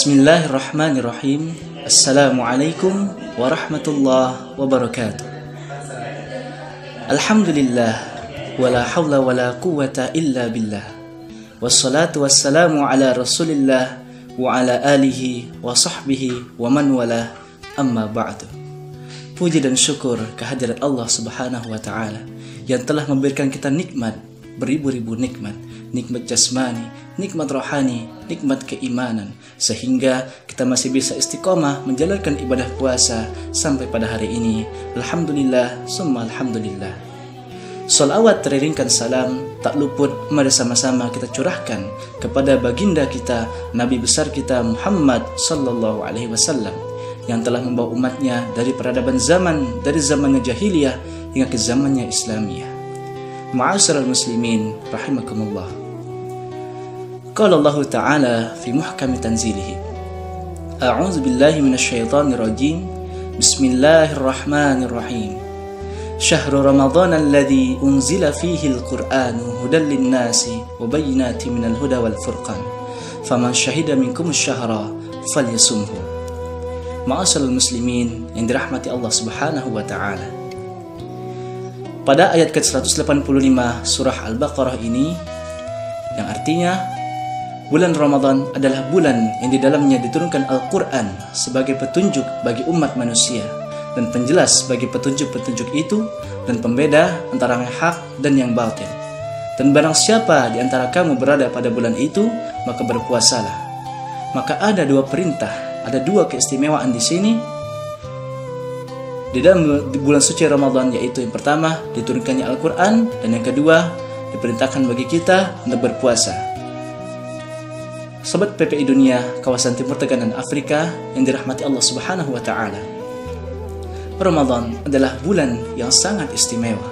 Bismillahirrahmanirrahim. Assalamualaikum warahmatullahi wabarakatuh. Alhamdulillah, wala hawla wala quwwata illa billah. Wassalatu wassalamu ala rasulillah wa ala alihi wa sahbihi wa man wala, amma ba'du. Puji dan syukur kehadirat Allah subhanahu wa ta'ala yang telah memberikan kita nikmat, beribu-ribu nikmat. Nikmat jasmani, nikmat rohani, nikmat keimanan, sehingga kita masih bisa istiqomah menjalankan ibadah puasa sampai pada hari ini. Alhamdulillah, summa alhamdulillah. Salawat teriringkan salam tak luput mari sama-sama kita curahkan kepada baginda kita, Nabi besar kita Muhammad sallallahu alaihi wasallam, yang telah membawa umatnya dari peradaban zaman, dari zamannya jahiliyah hingga ke zamannya Islamiyah. Ma'asyiral muslimin rahimakumullah. Qala Allah Ta'ala fi muhkami tanzilihi. A'udzu billahi minasyaitonir rajim. Bismillahirrahmanirrahim. Syahrul Ramadan alladzi unzila fihi al-Qur'anu hudan lin-nasi wa bayyinatin minal huda wal furqan. Faman syahida minkum asy-syahra falyasumhu. Ma'asyiral muslimin yang dirahmati Allah Subhanahu wa taala. Pada ayat ke-185 surah Al-Baqarah ini, yang artinya bulan Ramadan adalah bulan yang di dalamnya diturunkan Al-Quran sebagai petunjuk bagi umat manusia dan penjelas bagi petunjuk-petunjuk itu dan pembeda antara yang hak dan yang batil. Dan barang siapa di antara kamu berada pada bulan itu, maka berpuasalah. Maka ada dua perintah, ada dua keistimewaan di sini di dalam bulan suci Ramadan, yaitu yang pertama diturunkannya Al-Quran, dan yang kedua diperintahkan bagi kita untuk berpuasa. Sobat PPI Dunia kawasan Timur Tengah dan Afrika yang dirahmati Allah Subhanahu wa taala. Ramadan adalah bulan yang sangat istimewa.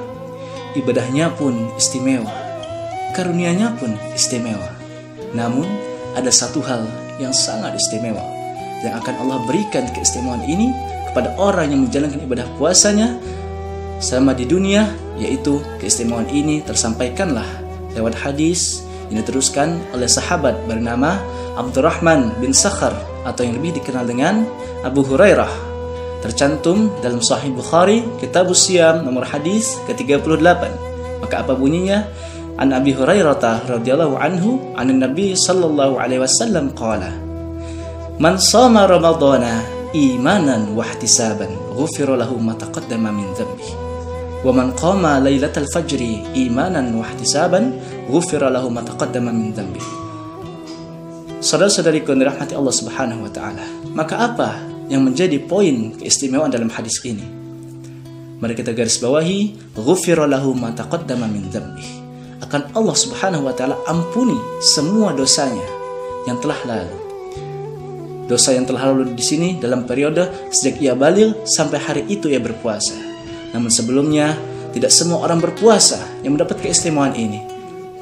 Ibadahnya pun istimewa. Karunia-Nya pun istimewa. Namun ada satu hal yang sangat istimewa yang akan Allah berikan keistimewaan ini kepada orang yang menjalankan ibadah puasanya selama di dunia, yaitu keistimewaan ini tersampaikanlah lewat hadis yang diteruskan oleh sahabat bernama Abdurrahman bin Sakhar atau yang lebih dikenal dengan Abu Hurairah, tercantum dalam Sahih Bukhari Kitabus Siyam nomor hadis ke-38. Maka apa bunyinya? An Abi Hurairah radhiyallahu anhu anin Nabi sallallahu alaihi wasallam qala, man shoma ramadhana imanan wa ihtisaban ghufira lahu ma taqaddama min dhanbihi. Wa man qama lailatal fajri imanan wa ihtisaban ghufira lahu ma taqaddama min dhanbi. Saudara-saudariku yang dirahmati Allah Subhanahu wa taala, maka apa yang menjadi poin keistimewaan dalam hadis ini? Mari kita garis bawahi, ghufira lahu ma taqaddama min dhanbi. Akan Allah Subhanahu wa taala ampuni semua dosanya yang telah lalu. Dosa yang telah lalu di sini dalam periode sejak ia baligh sampai hari itu ia berpuasa. Namun sebelumnya, tidak semua orang berpuasa yang mendapat keistimewaan ini.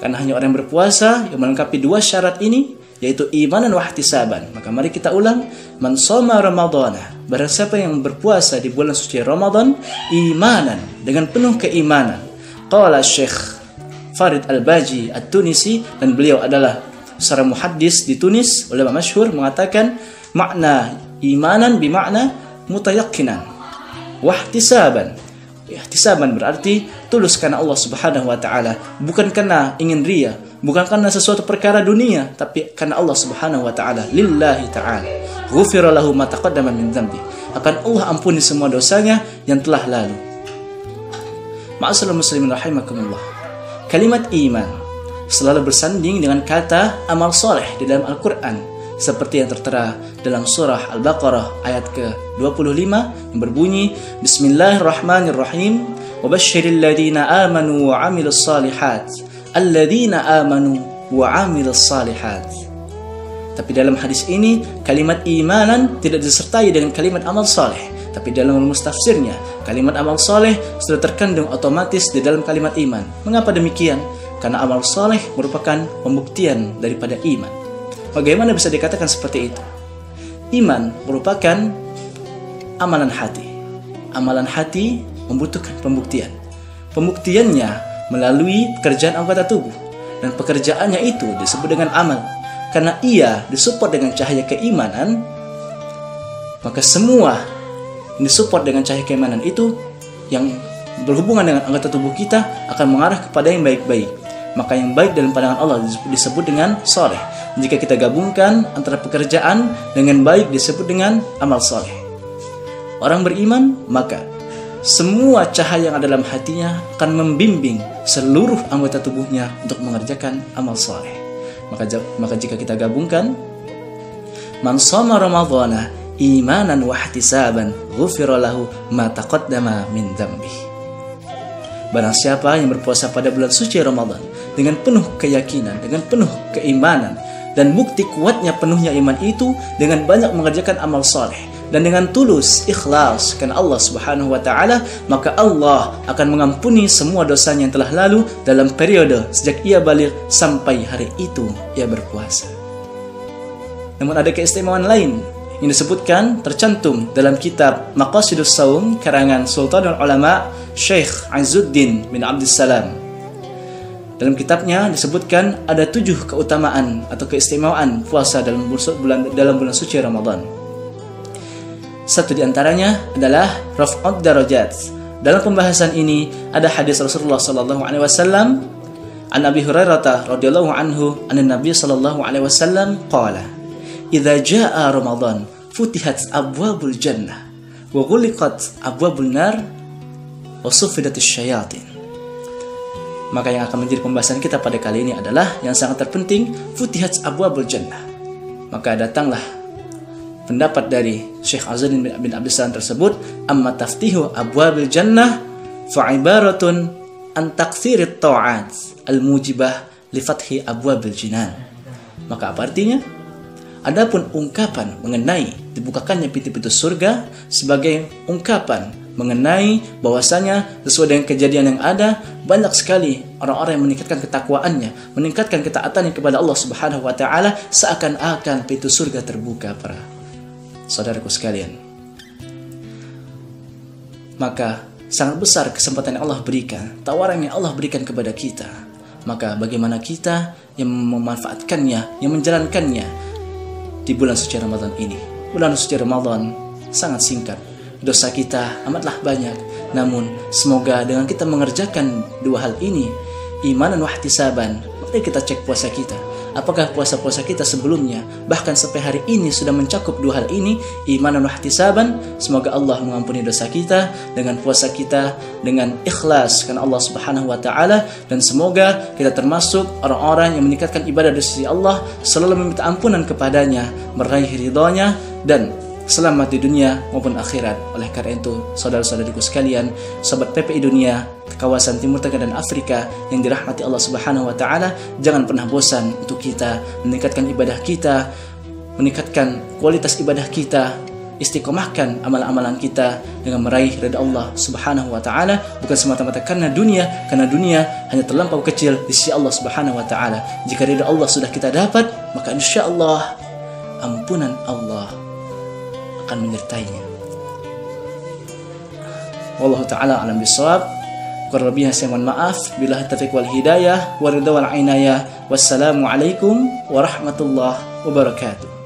Karena hanya orang yang berpuasa yang melengkapi dua syarat ini, yaitu imanan wa ihtisaban. Maka mari kita ulang, man shoma ramadhana, barang siapa yang berpuasa di bulan suci Ramadan imanan, dengan penuh keimanan. Qala Syekh Farid Al-Baji At-Tunisi, dan beliau adalah seorang muhaddis di Tunis, ulama masyhur, mengatakan makna imanan bimakna mutayaqqinan wa ihtisaban. Ihtisaban berarti tulus karena Allah Subhanahu wa taala, bukan karena ingin ria, bukan karena sesuatu perkara dunia, tapi karena Allah Subhanahu wa taala, lillahi taala. Ghufira lahu ma taqaddama min dhanbi. Akan Allah ampuni semua dosanya yang telah lalu. Ma'asyiral muslimin rahimakumullah. Kalimat iman selalu bersanding dengan kata amal soleh di dalam Al-Qur'an, seperti yang tertera dalam surah Al-Baqarah ayat ke-25 yang berbunyi, Bismillahirrahmanirrahim, wa basyiril ladzina amanu wa 'amilus shalihat alladzina amanu wa 'amilus shalihat. Tapi dalam hadis ini kalimat imanan tidak disertai dengan kalimat amal saleh, tapi dalam rumus tafsirnya kalimat amal saleh sudah terkandung otomatis di dalam kalimat iman. Mengapa demikian? Karena amal saleh merupakan pembuktian daripada iman. Bagaimana bisa dikatakan seperti itu? Iman merupakan amalan hati. Amalan hati membutuhkan pembuktian. Pembuktiannya melalui pekerjaan anggota tubuh. Dan pekerjaannya itu disebut dengan amal. karena ia disupport dengan cahaya keimanan, maka semua yang disupport dengan cahaya keimanan itu yang berhubungan dengan anggota tubuh kita akan mengarah kepada yang baik-baik. Maka yang baik dalam pandangan Allah disebut dengan soleh. Jika kita gabungkan antara pekerjaan dengan baik disebut dengan amal soleh. Orang beriman, maka semua cahaya yang ada dalam hatinya akan membimbing seluruh anggota tubuhnya untuk mengerjakan amal soleh. Maka jika kita gabungkan, man shoma ramadhana imanan wa ihtisaban ghufira lahu ma taqaddama min dzambi. Barang siapa yang berpuasa pada bulan suci Ramadan dengan penuh keyakinan, dengan penuh keimanan, dan bukti kuatnya penuhnya iman itu dengan banyak mengerjakan amal soleh dan dengan tulus ikhlas karena Allah Subhanahu wa taala, maka Allah akan mengampuni semua dosanya yang telah lalu dalam periode sejak ia balik sampai hari itu ia berpuasa. Namun ada keistimewaan lain yang disebutkan tercantum dalam kitab Maqasidus Shaum karangan Sultanul Ulama Syekh Izzuddin bin Abdussalam. Dalam kitabnya disebutkan ada 7 keutamaan atau keistimewaan puasa dalam bulan suci Ramadan. Satu di antaranya adalah raf'ud darajat. Dalam pembahasan ini ada hadis Rasulullah sallallahu alaihi wasallam an Abi Hurairah radhiyallahu anhu anan Nabi sallallahu alaihi wasallam qala idza jaa Ramadan futihat abwabul jannah wa ghuliqat abwabun nar wa suffidatis syayatin. Maka yang akan menjadi pembahasan kita pada kali ini adalah yang sangat terpenting, futihat abwabul jannah. Maka datanglah pendapat dari Syekh Izzuddin bin Abdussalam tersebut, amma taftihu abwabil jannah fa ibaratun an taktsirit ta'at al-mujibah li fathi abwabil jinan. Maka apa artinya? Adapun ungkapan mengenai dibukakannya pintu-pintu surga sebagai ungkapan mengenai bahwasanya sesuai dengan kejadian yang ada, banyak sekali orang-orang yang meningkatkan ketakwaannya, meningkatkan ketaatannya kepada Allah Subhanahu wa taala, seakan-akan pintu surga terbuka para saudaraku sekalian. Maka sangat besar kesempatan yang Allah berikan, tawaran yang Allah berikan kepada kita. Maka bagaimana kita yang memanfaatkannya, yang menjalankannya di bulan suci Ramadan ini. Bulan suci Ramadan sangat singkat, dosa kita amatlah banyak. Namun semoga dengan kita mengerjakan 2 hal ini, imanan wa ihtisaban, mari kita cek puasa kita. Apakah puasa-puasa kita sebelumnya bahkan sampai hari ini sudah mencakup 2 hal ini, imanan wa ihtisaban. Semoga Allah mengampuni dosa kita dengan puasa kita dengan ikhlas karena Allah Subhanahu wa taala, dan semoga kita termasuk orang-orang yang meningkatkan ibadah di sisi Allah, selalu meminta ampunan kepadanya, meraih ridhonya dan selamat di dunia maupun akhirat. Oleh karena itu, saudara-saudariku sekalian, sahabat PPI Dunia kawasan Timur Tengah dan Afrika yang dirahmati Allah Subhanahu wa taala, jangan pernah bosan untuk kita meningkatkan ibadah kita, meningkatkan kualitas ibadah kita, istiqomahkan amalan-amalan kita dengan meraih ridha Allah Subhanahu wa taala, bukan semata-mata karena dunia hanya terlampau kecil di sisi Allah Subhanahu wa taala. Jika ridha Allah sudah kita dapat, maka insyaallah ampunan Allah akan menyertainya. Wallahu ta'ala alam bisawab. Kurang lebihnya saya mohon maaf. Billahi taufiq wal hidayah wa ridha wal inayah. Wassalamu alaikum warahmatullahi wabarakatuh.